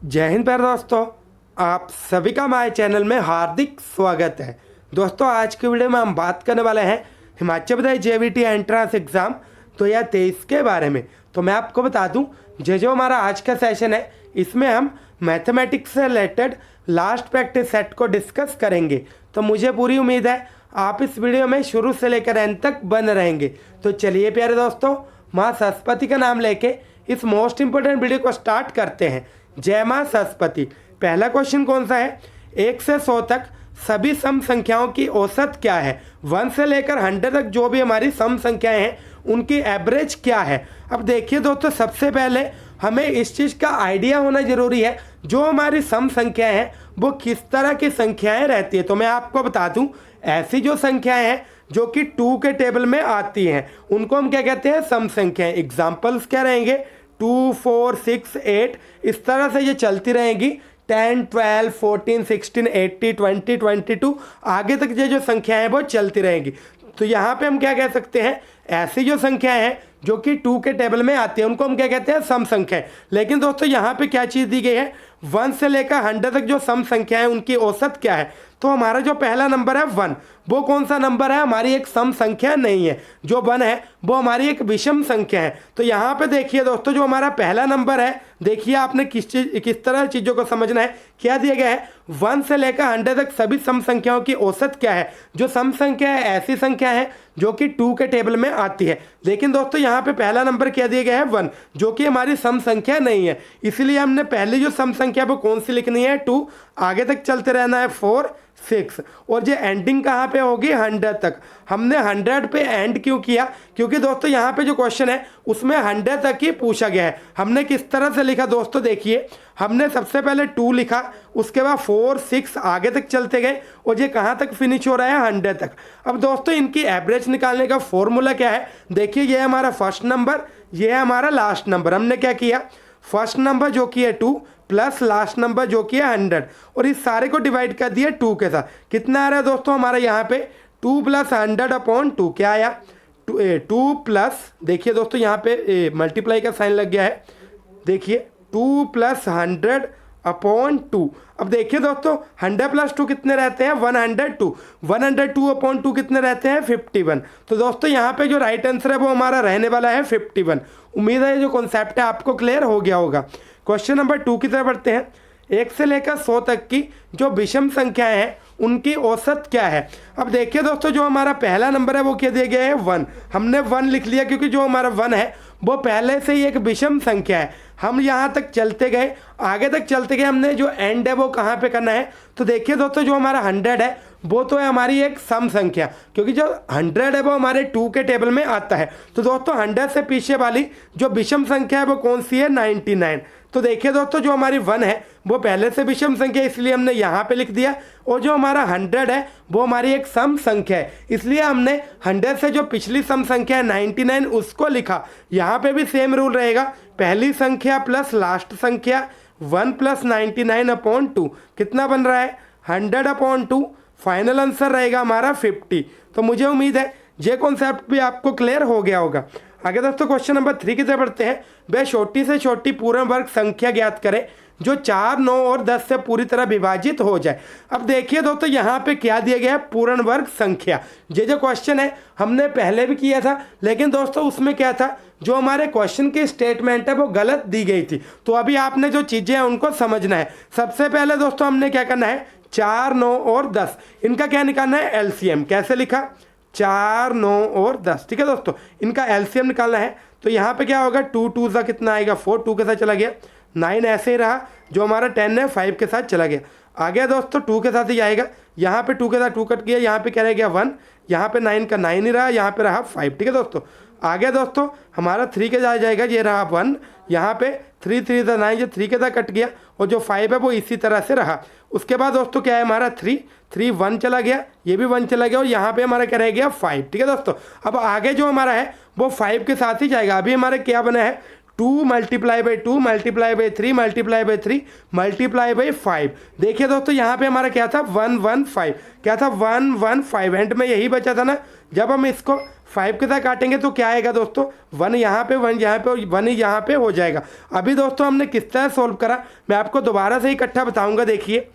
जय हिंद प्यारे दोस्तों, आप सभी का हमारे चैनल में हार्दिक स्वागत है। दोस्तों, आज की वीडियो में हम बात करने वाले हैं Himachal Pradesh JVT entrance exam 2023 के बारे में। तो मैं आपको बता दूं, जो हमारा आज का सेशन है इसमें हम मैथमेटिक्स से रिलेटेड लास्ट प्रैक्टिस सेट को डिस्कस करेंगे। तो मुझे पूरी उम्मीद है आप इस वीडियो में शुरू से लेकर एंड तक बने रहेंगे। तो चलिए प्यारे दोस्तों, माँ सरस्वती का नाम लेके इस मोस्ट इंपोर्टेंट वीडियो को स्टार्ट करते हैं। जय माँ सरस्वती। पहला क्वेश्चन कौन सा है? 1 से 100 तक सभी सम संख्याओं की औसत क्या है? 1 से लेकर 100 तक जो भी हमारी सम संख्याएं हैं उनकी एवरेज क्या है? अब देखिए दोस्तों, सबसे पहले हमें इस चीज़ का आइडिया होना जरूरी है जो हमारी सम संख्याएं हैं वो किस तरह की संख्याएं रहती है। तो मैं आपको बता दूं, ऐसी जो संख्याएं हैं जो कि 2 के टेबल में आती हैं उनको हम क्या कहते हैं? सम संख्याएं। एग्जाम्पल्स क्या रहेंगे? 2, 4, 6, 8, इस तरह से ये चलती रहेंगी। 10, 12, 14, 16, 80, 20, 22 आगे तक ये जो संख्याएं हैं वो चलती रहेंगी। तो यहाँ पे हम क्या कह सकते हैं? ऐसी जो संख्याएं हैं जो कि 2 के टेबल में आती है उनको हम क्या कहते हैं? सम संख्याएं। लेकिन दोस्तों यहाँ पे क्या चीज़ दी गई है? 1 से लेकर 100 तक जो सम संख्याएं उनकी औसत क्या है? तो हमारा जो पहला नंबर है 1, वो कौन सा नंबर है? हमारी एक सम संख्या नहीं है। जो 1 है वो हमारी एक विषम संख्या है। तो यहाँ पे देखिए दोस्तों, जो हमारा पहला नंबर है, देखिए आपने किस तरह चीज़ों को समझना है। क्या दिया गया है? 1 से लेकर 100 तक सभी सम संख्याओं की औसत क्या है? जो सम संख्या है ऐसी संख्या है जो कि 2 के टेबल में आती है। लेकिन दोस्तों यहाँ पे पहला नंबर क्या दिया गया है? 1, जो कि हमारी सम संख्या नहीं है। इसलिए हमने पहली जो सम संख्या वो कौन सी लिखनी है? 2। आगे तक चलते रहना है 4, 6, और ये एंडिंग कहाँ पे होगी? 100 तक। हमने 100 पे एंड क्यों किया? क्योंकि दोस्तों यहाँ पे जो क्वेश्चन है उसमें 100 तक ही पूछा गया है। हमने किस तरह से लिखा दोस्तों? देखिए, हमने सबसे पहले 2 लिखा, उसके बाद 4, 6 आगे तक चलते गए और ये कहाँ तक फिनिश हो रहा है? 100 तक। अब दोस्तों इनकी एवरेज निकालने का फॉर्मूला क्या है? देखिए, ये है हमारा फर्स्ट नंबर, ये है हमारा लास्ट नंबर। हमने क्या किया? फर्स्ट नंबर जो कि है 2 प्लस लास्ट नंबर जो कि है 100, और इस सारे को डिवाइड कर दिया 2 के साथ। कितना आ रहा है दोस्तों हमारा यहाँ पे? 2 + 100/2। क्या आया? 2 प्लस, देखिए दोस्तों यहाँ पे मल्टीप्लाई का साइन लग गया है। देखिए 2 + 100/2। अब देखिए दोस्तों, 100 + 2 कितने रहते हैं? 102। 102/2 कितने रहते हैं? 51। तो दोस्तों यहाँ पे जो राइट आंसर है वो हमारा रहने वाला है 51। उम्मीद है ये जो कॉन्सेप्ट है आपको क्लियर हो गया होगा। क्वेश्चन नंबर 2 की तरफ बढ़ते हैं। 1 से लेकर 100 तक की जो विषम संख्याएं हैं उनकी औसत क्या है? अब देखिए दोस्तों, जो हमारा पहला नंबर है वो क्या दिया गया है? 1। हमने 1 लिख लिया क्योंकि जो हमारा 1 है वो पहले से ही एक विषम संख्या है। हम यहाँ तक चलते गए, आगे तक चलते गए, हमने जो एंड है वो कहाँ पे करना है? तो देखिए दोस्तों, जो हमारा 100 है वो तो है हमारी एक सम संख्या, क्योंकि जो 100 है वो हमारे 2 के टेबल में आता है। तो दोस्तों 100 से पीछे वाली जो विषम संख्या है वो कौन सी है? 99। तो देखिए दोस्तों, जो हमारी 1 है वो पहले से विषम संख्या, इसलिए हमने यहाँ पे लिख दिया। और जो हमारा 100 है वो हमारी एक सम संख्या है, इसलिए हमने 100 से जो पिछली सम संख्या है 99 उसको लिखा। यहाँ पे भी सेम रूल रहेगा, पहली संख्या प्लस लास्ट संख्या। 1 + 99/2 कितना बन रहा है? 100/2। फाइनल आंसर रहेगा हमारा 50। तो मुझे उम्मीद है ये कॉन्सेप्ट भी आपको क्लियर हो गया होगा। आगे दोस्तों क्वेश्चन नंबर 3 की तरफ बढ़ते हैं। वह छोटी से छोटी पूर्ण वर्ग संख्या ज्ञात करें जो 4, 9 और 10 से पूरी तरह विभाजित हो जाए। अब देखिए दोस्तों, यहाँ पे क्या दिया गया है? पूर्ण वर्ग संख्या। ये जो क्वेश्चन है हमने पहले भी किया था, लेकिन दोस्तों उसमें क्या था? जो हमारे क्वेश्चन की स्टेटमेंट है वो गलत दी गई थी। तो अभी आपने जो चीज़ें हैं उनको समझना है। सबसे पहले दोस्तों हमने क्या करना है? 4, 9 और 10 इनका क्या निकालना है? एलसीएम। कैसे लिखा? 4, 9 और 10। ठीक है दोस्तों, इनका एलसीएम निकालना है। तो यहाँ पे क्या होगा? 2 2 सा कितना आएगा? 4, 2 के साथ चला गया। 9 ऐसे ही रहा। जो हमारा 10 है 5 के साथ चला गया। आगे दोस्तों 2 के साथ ही आएगा। यहाँ पे 2 के साथ 2 कट गया, यहाँ पे क्या रह गया? 1। यहाँ पे 9 का 9 ही रहा, यहाँ पे रहा 5। ठीक है दोस्तों, आगे दोस्तों हमारा 3 के साथ जाएगा, ये रहा 1। यहाँ पे 3 3 9, ये 3 के साथ कट गया, और जो 5 है वो इसी तरह से रहा। उसके बाद दोस्तों क्या है हमारा? 3 3 1 चला गया, ये भी 1 चला गया, और यहाँ पे हमारा क्या रह गया? 5। ठीक है दोस्तों, अब आगे जो हमारा है वो 5 के साथ ही जाएगा। अभी हमारे क्या बना है? 2 × 2 × 3 × 3 × 5। देखिए दोस्तों यहाँ पे हमारा क्या था? 1 1 5। क्या था? 1 1 5। एंड में यही बचा था ना, जब हम इसको 5 के साथ काटेंगे तो क्या आएगा दोस्तों, 1 यहाँ पे 1 यहाँ पे 1 यहाँ पे हो जाएगा। अभी दोस्तों हमने किस तरह सॉल्व करा मैं आपको दोबारा से इकट्ठा बताऊंगा। देखिए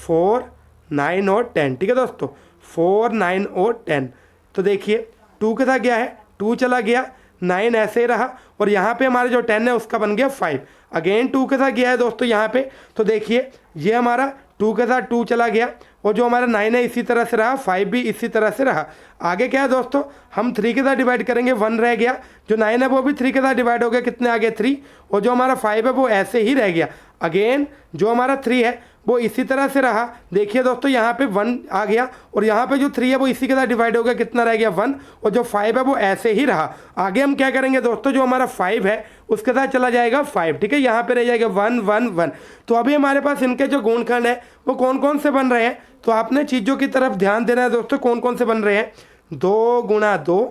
4, 9 और 10, ठीक है दोस्तों, 4, 9 और 10। तो देखिए 2 के साथ गया है, 2 चला गया, 9 ऐसे ही रहा और यहाँ पे हमारे जो 10 है उसका बन गया 5। अगेन 2 के साथ गया है दोस्तों यहाँ पे, तो देखिए ये हमारा 2 के साथ 2 चला गया और जो हमारा 9 है इसी तरह से रहा, 5 भी इसी तरह से रहा। आगे क्या है दोस्तों, हम 3 के साथ डिवाइड करेंगे, 1 रह गया, जो 9 है वो भी 3 के साथ डिवाइड हो गया, कितने आ गए 3, और जो हमारा 5 है वो ऐसे ही रह गया। अगेन जो हमारा 3 है वो इसी तरह से रहा। देखिए दोस्तों यहाँ पे 1 आ गया और यहाँ पे जो 3 है वो इसी के साथ डिवाइड हो गया, कितना रह गया 1, और जो 5 है वो ऐसे ही रहा। आगे हम क्या करेंगे दोस्तों, जो हमारा 5 है उसके साथ चला जाएगा 5, ठीक है, यहाँ पे रह जाएगा 1 1 1। तो अभी हमारे पास इनके जो गुणनखंड है वो कौन कौन से बन रहे हैं, तो आपने चीज़ों की तरफ ध्यान देना है दोस्तों। कौन कौन से बन रहे हैं, 2 गुणा 2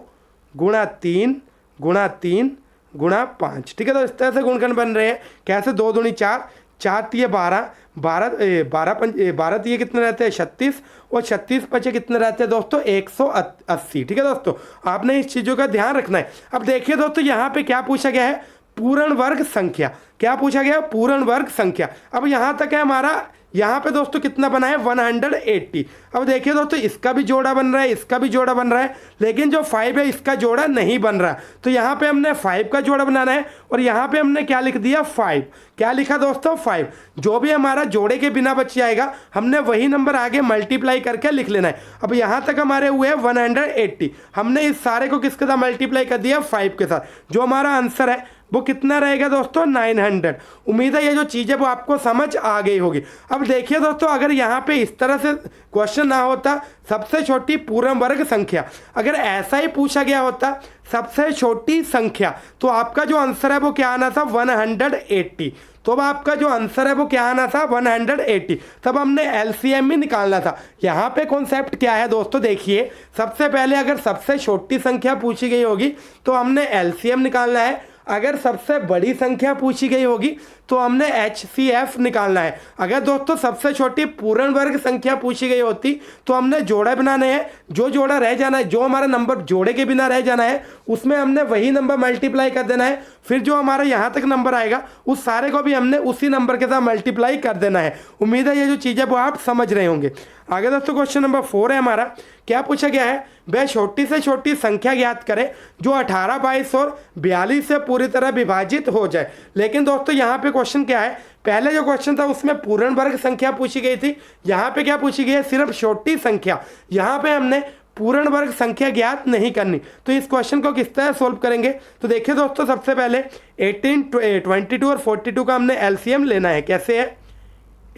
गुणा 3 गुणा 3 गुणा 5, ठीक है। तो इस तरह से गुणनखंड बन रहे हैं। कैसे, 2 दूनी 4, 4 तिये 12, 12 तिये कितने रहते हैं 36, और 36 पचे कितने रहते हैं दोस्तों 180, ठीक है दोस्तों। आपने इस चीज़ों का ध्यान रखना है। अब देखिए दोस्तों यहाँ पे क्या पूछा गया है, पूर्ण वर्ग संख्या। क्या पूछा गया, पूर्ण वर्ग संख्या। अब यहाँ तक है हमारा, यहाँ पे दोस्तों कितना बना है 180। अब देखिए दोस्तों इसका भी जोड़ा बन रहा है, इसका भी जोड़ा बन रहा है, लेकिन जो 5 है इसका जोड़ा नहीं बन रहा। तो यहाँ पे हमने 5 का जोड़ा बनाना है और यहाँ पे हमने क्या लिख दिया 5। क्या लिखा दोस्तों 5। जो भी हमारा जोड़े के बिना बच जाएगा हमने वही नंबर आगे मल्टीप्लाई करके लिख लेना है। अब यहाँ तक हमारे हुए 180, हमने इस सारे को किसके साथ मल्टीप्लाई कर दिया 5 के साथ। जो हमारा आंसर है वो कितना रहेगा दोस्तों 900। उम्मीद है ये जो चीज़ है वो आपको समझ आ गई होगी। अब देखिए दोस्तों अगर यहाँ पे इस तरह से क्वेश्चन ना होता, सबसे छोटी पूर्ण वर्ग संख्या, अगर ऐसा ही पूछा गया होता सबसे छोटी संख्या, तो आपका जो आंसर है वो क्या आना था 180। तो अब आपका जो आंसर है वो क्या आना था 180। तब हमने एलसीएम ही निकालना था। यहाँ पे कॉन्सेप्ट क्या है दोस्तों, देखिए सबसे पहले अगर सबसे छोटी संख्या पूछी गई होगी तो हमने एलसीएम निकालना है। अगर सबसे बड़ी संख्या पूछी गई होगी तो हमने HCF निकालना है। अगर दोस्तों सबसे छोटी पूर्ण वर्ग संख्या पूछी गई होती तो हमने जोड़ा बनाने हैं। जो जोड़ा रह जाना है, जो हमारा नंबर जोड़े के बिना रह जाना है, उसमें हमने वही नंबर मल्टीप्लाई कर देना है। फिर जो हमारा यहाँ तक नंबर आएगा उस सारे को भी हमने उसी नंबर के साथ मल्टीप्लाई कर देना है। उम्मीद है ये जो चीज़ है वो आप समझ रहे होंगे। आगे दोस्तों क्वेश्चन नंबर 4 है हमारा। क्या पूछा गया है, वह छोटी से छोटी संख्या ज्ञात करें जो 18, 22 और 42 से पूरी तरह विभाजित हो जाए। लेकिन दोस्तों यहाँ पे क्वेश्चन क्या है, पहले जो क्वेश्चन था उसमें पूर्ण वर्ग संख्या पूछी गई थी, यहाँ पे क्या पूछी गई है सिर्फ छोटी संख्या। यहाँ पे हमने पूर्ण वर्ग संख्या ज्ञात नहीं करनी। तो इस क्वेश्चन को किस तरह सोल्व करेंगे, तो देखिए दोस्तों सबसे पहले 18, 22 और 42 का हमने एलसीएम लेना है। कैसे है,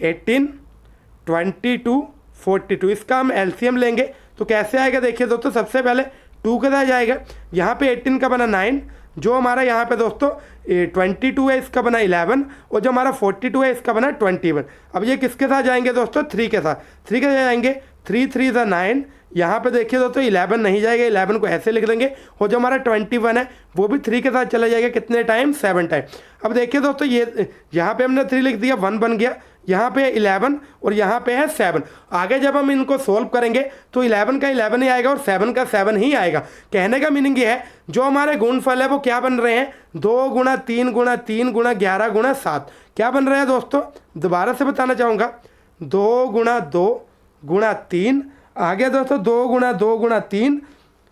18, 22, 42, इसका हम एलसीएम लेंगे तो कैसे आएगा। देखिए दोस्तों सबसे पहले 2 के साथ जाएगा, यहाँ पे 18 का बना 9, जो हमारा यहाँ पे दोस्तों 22 है इसका बना 11, और जो हमारा 42 है इसका बना 21। अब ये किसके साथ जाएंगे दोस्तों 3 के साथ, 3 के साथ जाएंगे, 3 3 ज़ा 9। यहाँ पे देखिए दोस्तों 11 नहीं जाएगा, 11 को ऐसे लिख देंगे, और जो हमारा 21 है वो भी 3 के साथ चला जाएगा, कितने टाइम 7 टाइम। अब देखिए दोस्तों ये यहाँ पे हमने 3 लिख दिया, 1 बन गया, यहाँ पे 11 और यहाँ पे है 7। आगे जब हम इनको सोल्व करेंगे तो 11 का 11 ही आएगा और 7 का 7 ही आएगा। कहने का मीनिंग ये है जो हमारे गुणनफल है वो क्या बन रहे हैं 2 गुणा 3 गुणा 3 गुणा 11 गुणा 7। क्या बन रहे हैं दोस्तों, दोबारा से बताना चाहूँगा, 2 गुणा 2 गुणा 3, आ गया दोस्तों 2 गुणा 2 गुणा 3,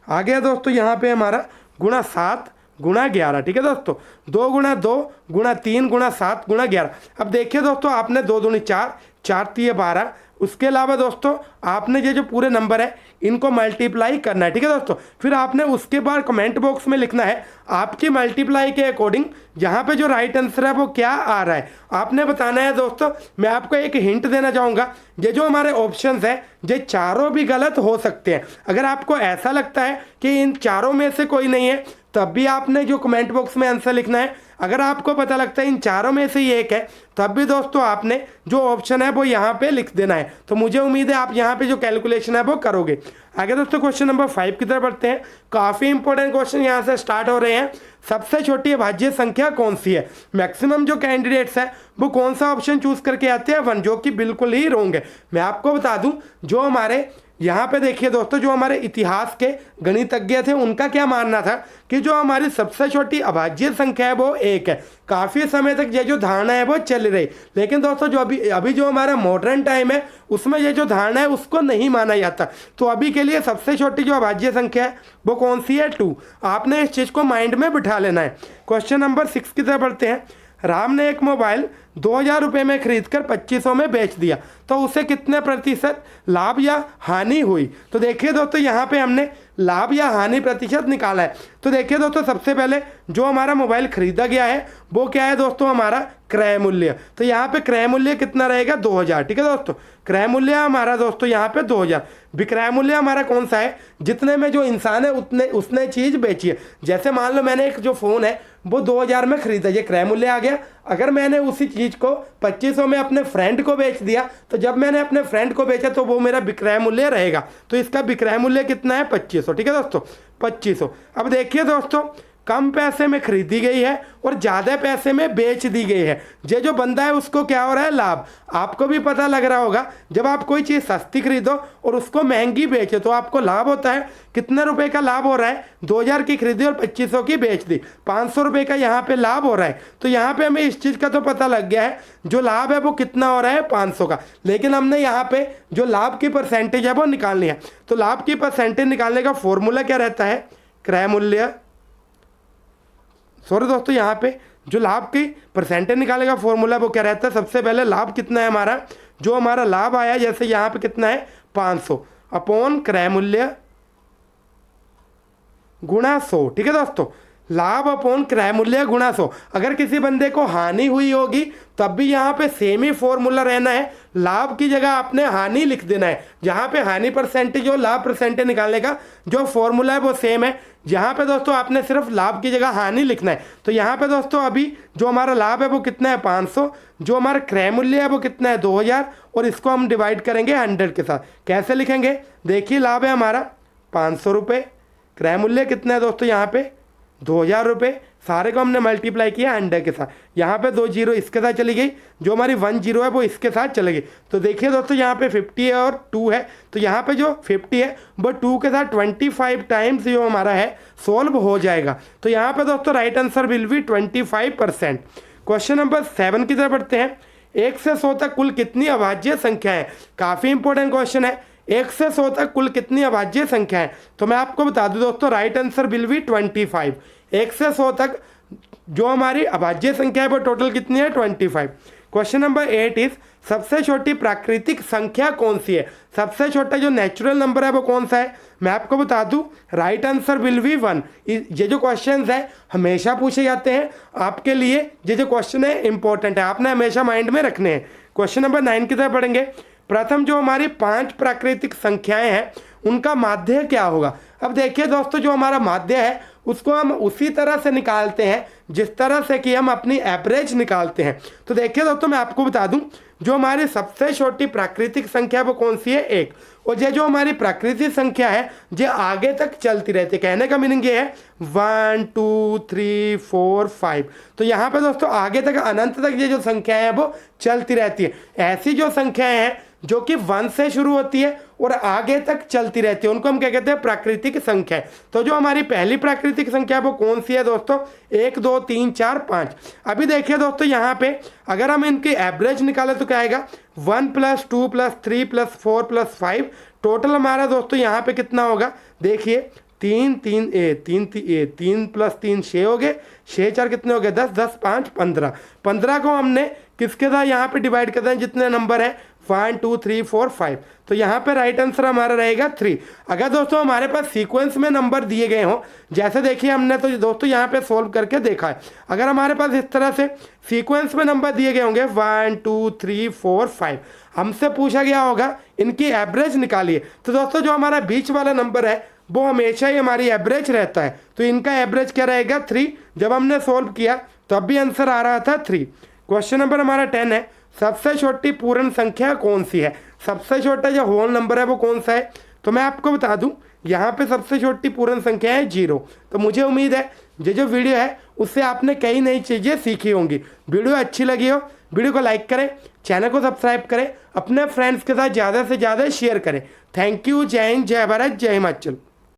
आ गया दोस्तों यहाँ पे हमारा गुणा 7 गुणा 11, ठीक है दोस्तों, 2 गुणा 2 गुणा 3 गुणा 7 गुणा 11। अब देखिए दोस्तों आपने 2 दूनी 4, 4 तिये 12, उसके अलावा दोस्तों आपने ये जो पूरे नंबर है इनको मल्टीप्लाई करना है, ठीक है दोस्तों। फिर आपने उसके बाद कमेंट बॉक्स में लिखना है आपकी मल्टीप्लाई के अकॉर्डिंग यहाँ पे जो राइट आंसर है वो क्या आ रहा है, आपने बताना है दोस्तों। मैं आपको एक हिंट देना चाहूँगा, ये जो हमारे ऑप्शंस है ये चारों भी गलत हो सकते हैं। अगर आपको ऐसा लगता है कि इन चारों में से कोई नहीं है तब भी आपने जो कमेंट बॉक्स में आंसर लिखना है। अगर आपको पता लगता है इन चारों में से ही एक है, तब भी दोस्तों आपने जो ऑप्शन है वो यहाँ पे लिख देना है। तो मुझे उम्मीद है आप यहाँ पे जो कैलकुलेशन है वो करोगे। आगे दोस्तों क्वेश्चन नंबर 5 की तरफ बढ़ते हैं। काफ़ी इंपॉर्टेंट क्वेश्चन यहाँ से स्टार्ट हो रहे हैं। सबसे छोटी अभाज्य संख्या कौन सी है? मैक्सिमम जो कैंडिडेट्स है वो कौन सा ऑप्शन चूज करके आते हैं? 1, जो कि बिल्कुल ही रॉन्ग है। मैं आपको बता दूं, जो हमारे यहाँ पे देखिए दोस्तों, जो हमारे इतिहास के गणितज्ञ थे उनका क्या मानना था कि जो हमारी सबसे छोटी अभाज्य संख्या है वो 1 है। काफ़ी समय तक ये जो धारणा है वो चल रही, लेकिन दोस्तों जो अभी जो हमारा मॉडर्न टाइम है उसमें ये जो धारणा है उसको नहीं माना जाता। तो अभी के लिए सबसे छोटी जो अभाज्य संख्या है वो कौन सी है? 2। आपने इस चीज़ को माइंड में बिठा लेना है। क्वेश्चन नंबर 6 की तरफ बढ़ते हैं। राम ने एक मोबाइल 2000 रुपये में खरीदकर 2500 में बेच दिया, तो उसे कितने प्रतिशत लाभ या हानि हुई? तो देखिए दोस्तों यहाँ पे हमने लाभ या हानि प्रतिशत निकाला है। तो देखिए दोस्तों, सबसे पहले जो हमारा मोबाइल खरीदा गया है वो क्या है दोस्तों? हमारा क्रय मूल्य। तो यहाँ पे क्रय मूल्य कितना रहेगा? 2000। ठीक है दोस्तों, क्रय मूल्य हमारा दोस्तों यहाँ पे 2000। विक्रय मूल्य हमारा कौन सा है? जितने में जो इंसान है उतने उसने चीज़ बेची है। जैसे मान लो मैंने एक जो फ़ोन है वो 2000 में खरीदा, ये क्रय मूल्य आ गया। अगर मैंने उसी चीज़ को 2500 में अपने फ्रेंड को बेच दिया, तो जब मैंने अपने फ्रेंड को बेचा तो वो मेरा विक्रय मूल्य रहेगा। तो इसका विक्रय मूल्य कितना है? 2500। ठीक है दोस्तों, 2500। अब देखिए दोस्तों, कम पैसे में खरीदी गई है और ज़्यादा पैसे में बेच दी गई है। ये जो बंदा है उसको क्या हो रहा है? लाभ। आपको भी पता लग रहा होगा, जब आप कोई चीज़ सस्ती खरीदो और उसको महंगी बेचो तो आपको लाभ होता है। कितने रुपए का लाभ हो रहा है? 2000 की खरीदी और 2500 की बेच दी, 500 रुपये का यहाँ पे लाभ हो रहा है। तो यहाँ पे हमें इस चीज़ का तो पता लग गया है, जो लाभ है वो कितना हो रहा है? 500 का। लेकिन हमने यहाँ पे जो लाभ की परसेंटेज है वो निकालनी है। तो लाभ की परसेंटेज निकालने का फॉर्मूला क्या रहता है? क्रय मूल्य, सॉरी दोस्तों, यहाँ पे जो लाभ की परसेंटेज निकालने का फॉर्मूला वो क्या रहता है? सबसे पहले लाभ कितना है हमारा? जो हमारा लाभ आया, जैसे यहाँ पे कितना है? 500 अपॉन क्रय मूल्य गुणा 100। ठीक है दोस्तों, लाभ अपॉन क्रय मूल्य गुणा 100। अगर किसी बंदे को हानि हुई होगी तब भी यहाँ पे सेम ही फॉर्मूला रहना है। लाभ की जगह आपने हानि लिख देना है। जहाँ पे हानि परसेंटेज और लाभ परसेंटेज निकालने का जो फॉर्मूला है वो सेम है। यहाँ पे दोस्तों आपने सिर्फ लाभ की जगह हानि लिखना है। तो यहाँ पे दोस्तों अभी जो हमारा लाभ है वो कितना है? 500। जो हमारा क्रय मूल्य है वो कितना है? 2000। और इसको हम डिवाइड करेंगे 100 के साथ। कैसे लिखेंगे? देखिए, लाभ है हमारा 500 रुपये, क्रय मूल्य कितना है दोस्तों? यहाँ पे 2000 रुपये। सारे को हमने मल्टीप्लाई किया 100 के साथ। यहाँ पे 2 जीरो इसके साथ चली गई, जो हमारी 1 जीरो है वो इसके साथ चली गई। तो देखिए दोस्तों, यहाँ पे 50 है और 2 है। तो यहाँ पे जो 50 है वो 2 के साथ 25 टाइम्स जो हमारा है सॉल्व हो जाएगा। तो यहाँ पे दोस्तों right answer will be 25%। Question number 7 की तरफ बढ़ते हैं। 1 से 100 तक कुल कितनी अभाज्य संख्या है? काफ़ी इंपॉर्टेंट क्वेश्चन है। 1 से 100 तक कुल कितनी अभाज्य संख्या है? तो मैं आपको बता दूं दोस्तों, राइट आंसर विल बी 25। 1 से 100 तक जो हमारी अभाज्य संख्या है वो टोटल कितनी है? 25। क्वेश्चन नंबर 8 इज सबसे छोटी प्राकृतिक संख्या कौन सी है? सबसे छोटा जो नेचुरल नंबर है वो कौन सा है? मैं आपको बता दूं, राइट आंसर विल बी 1। ये जो क्वेश्चंस है हमेशा पूछे जाते हैं आपके लिए। ये जो क्वेश्चन है इंपॉर्टेंट है, आपने हमेशा माइंड में रखने हैं। क्वेश्चन नंबर 9 की तरफ पढ़ेंगे। प्रथम जो हमारी 5 प्राकृतिक संख्याएं हैं उनका माध्य क्या होगा? अब देखिए दोस्तों, जो हमारा माध्य है उसको हम उसी तरह से निकालते हैं जिस तरह से कि हम अपनी एवरेज निकालते हैं। तो देखिए दोस्तों, मैं आपको बता दूं, जो हमारी सबसे छोटी प्राकृतिक संख्या वो कौन सी है? 1। और ये जो हमारी प्राकृतिक संख्या है ये आगे तक चलती रहती है। कहने का मीनिंग ये है 1 2 3 4 5। तो यहाँ पे दोस्तों आगे तक अनंत तक ये जो संख्याएं हैं वो चलती रहती है। ऐसी जो संख्याएं हैं जो कि 1 से शुरू होती है और आगे तक चलती रहती है, उनको हम क्या कहते हैं? प्राकृतिक संख्या। तो जो हमारी पहली प्राकृतिक संख्या वो कौन सी है दोस्तों? 1 2 3 4 5। अभी देखिए दोस्तों, यहाँ पे अगर हम इनकी एवरेज निकालें तो क्या आएगा? 1 + 2 + 3 + 4 + 5। टोटल हमारा दोस्तों यहाँ पे कितना होगा? देखिए, 3 3 3 3 + 3 6 हो गए, 6 4 कितने हो गए? 10 10 5 15। 15 को हमने किसके साथ यहाँ पे डिवाइड कर दें? जितने नंबर है 1 2 3 4 5। तो यहाँ पे राइट आंसर हमारा रहेगा 3। अगर दोस्तों हमारे पास सीक्वेंस में नंबर दिए गए हों, जैसे देखिए हमने तो दोस्तों यहाँ पे सोल्व करके देखा है, अगर हमारे पास इस तरह से सीक्वेंस में नंबर दिए गए होंगे 1 2 3 4 5, हमसे पूछा गया होगा इनकी एवरेज निकालिए। तो दोस्तों जो हमारा बीच वाला नंबर है वो हमेशा ही हमारी एवरेज रहता है। तो इनका एवरेज क्या रहेगा 3। जब हमने सोल्व किया तब भी आंसर आ रहा था 3। क्वेश्चन नंबर हमारा 10 है, सबसे छोटी पूर्ण संख्या कौन सी है। सबसे छोटा जो होल नंबर है वो कौन सा है, तो मैं आपको बता दूं यहाँ पे सबसे छोटी पूर्ण संख्या है 0। तो मुझे उम्मीद है ये जो वीडियो है उससे आपने कई नई चीज़ें सीखी होंगी। वीडियो अच्छी लगी हो वीडियो को लाइक करें, चैनल को सब्सक्राइब करें, अपने फ्रेंड्स के साथ ज़्यादा से ज़्यादा शेयर करें। Thank you. जय हिंद, जय भारत, जय हिमाचल।